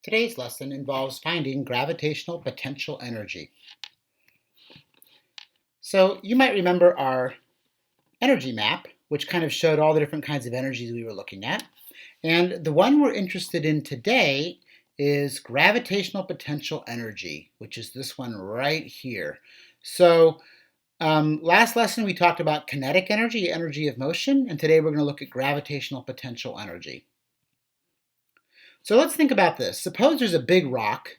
Today's lesson involves finding gravitational potential energy. So you might remember our energy map, which kind of showed all the different kinds of energies we were looking at. And the one we're interested in today is gravitational potential energy, which is this one right here. So last lesson we talked about kinetic energy, energy of motion, and today we're going to look at gravitational potential energy. So let's think about this. Suppose there's a big rock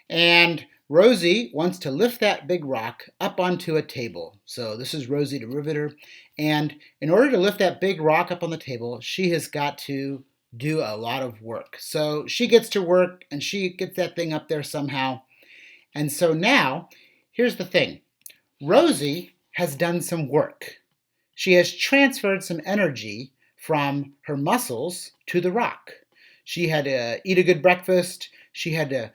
and Rosie wants to lift that big rock up onto a table. So this is Rosie the Riveter. And in order to lift that big rock up on the table, she has got to do a lot of work. So she gets to work and she gets that thing up there somehow. And so now, here's the thing. Rosie has done some work. She has transferred some energy from her muscles to the rock. She had to eat a good breakfast, she had to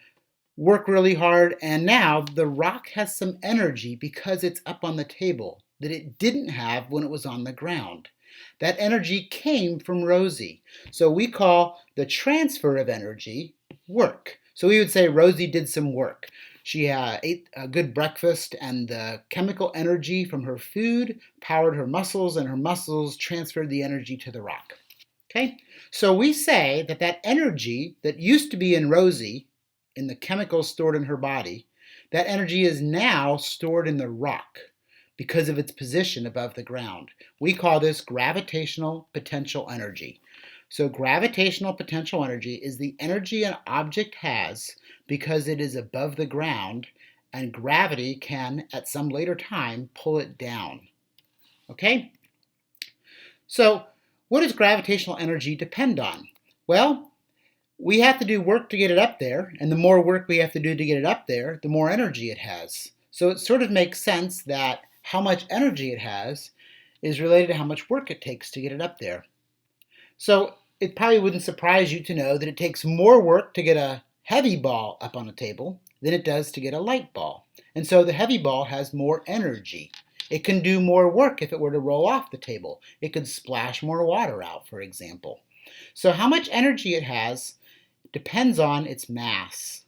work really hard, and now the rock has some energy because it's up on the table that it didn't have when it was on the ground. That energy came from Rosie. So we call the transfer of energy work. So we would say Rosie did some work. She ate a good breakfast, and the chemical energy from her food powered her muscles, and her muscles transferred the energy to the rock. Okay, so we say that that energy that used to be in Rosie, in the chemicals stored in her body, that energy is now stored in the rock because of its position above the ground. We call this gravitational potential energy. So gravitational potential energy is the energy an object has because it is above the ground, and gravity can, at some later time, pull it down. Okay? So what does gravitational energy depend on? Well, we have to do work to get it up there, and the more work we have to do to get it up there, the more energy it has. So it sort of makes sense that how much energy it has is related to how much work it takes to get it up there. So it probably wouldn't surprise you to know that it takes more work to get a heavy ball up on a table than it does to get a light ball. And so the heavy ball has more energy. It can do more work if it were to roll off the table. It could splash more water out, for example. So how much energy it has depends on its mass.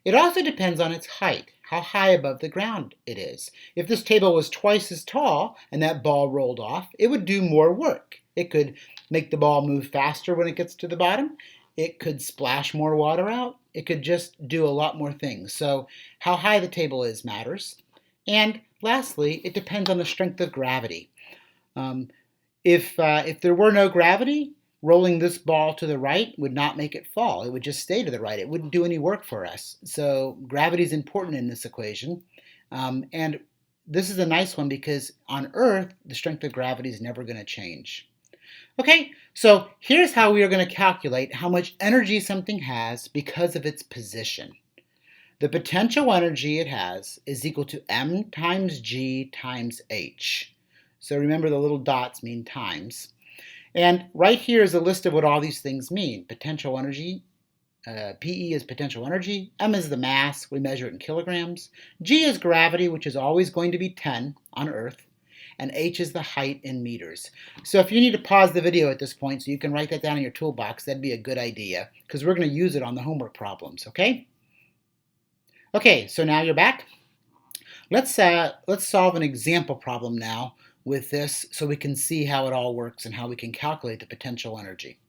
It also depends on its height, how high above the ground it is. If this table was twice as tall and that ball rolled off, it would do more work. It could make the ball move faster when it gets to the bottom. It could splash more water out. It could just do a lot more things. So how high the table is matters. And lastly, it depends on the strength of gravity. If there were no gravity, rolling this ball to the right would not make it fall. It would just stay to the right. It wouldn't do any work for us. So gravity is important in this equation. And this is a nice one because on Earth, the strength of gravity is never going to change. Okay, so here's how we are going to calculate how much energy something has because of its position. The potential energy it has is equal to m times g times h. So remember the little dots mean times. And right here is a list of what all these things mean. Potential energy, PE is potential energy, m is the mass, we measure it in kilograms, g is gravity, which is always going to be 10 on Earth, and h is the height in meters. So if you need to pause the video at this point so you can write that down in your toolbox, that'd be a good idea, because we're going to use it on the homework problems, okay? Okay, so now you're back. Let's solve an example problem now with this so we can see how it all works and how we can calculate the potential energy.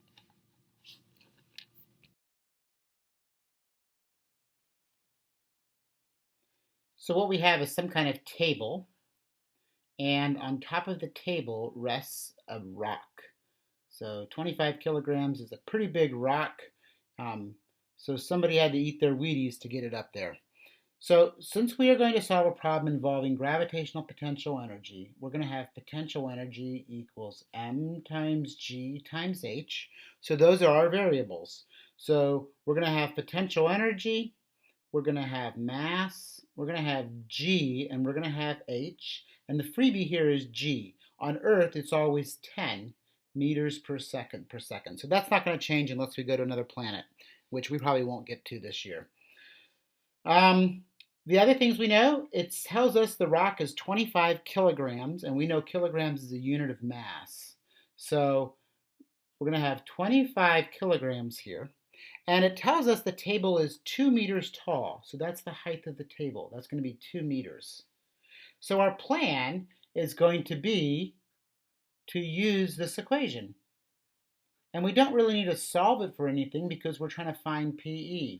So what we have is some kind of table, and on top of the table rests a rock. So 25 kilograms is a pretty big rock, so somebody had to eat their Wheaties to get it up there. So since we are going to solve a problem involving gravitational potential energy, we're going to have potential energy equals m times g times h. So those are our variables. So we're going to have potential energy, we're going to have mass, we're going to have g, and we're going to have h. And the freebie here is g. On Earth, it's always 10 meters per second per second. So that's not going to change unless we go to another planet, which we probably won't get to this year. The other things we know, it tells us the rock is 25 kilograms, and we know kilograms is a unit of mass. So we're going to have 25 kilograms here. And it tells us the table is 2 meters tall. So that's the height of the table. That's going to be 2 meters. So our plan is going to be to use this equation. And we don't really need to solve it for anything because we're trying to find PE.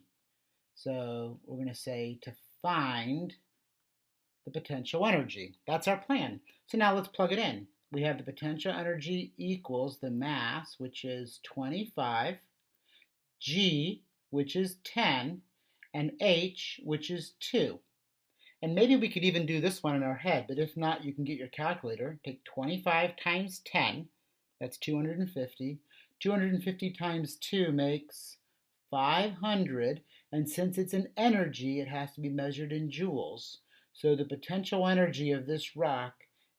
So we're going to say to find the potential energy. That's our plan. So now let's plug it in. We have the potential energy equals the mass, which is 25, G, which is 10, and H, which is 2. And maybe we could even do this one in our head, but if not, you can get your calculator. Take 25 times 10, that's 250. 250 times 2 makes 500, and since it's an energy, it has to be measured in joules. So the potential energy of this rock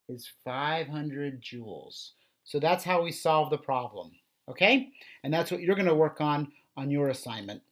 is 500 joules. So that's how we solve the problem, okay? And that's what you're going to work on your assignment.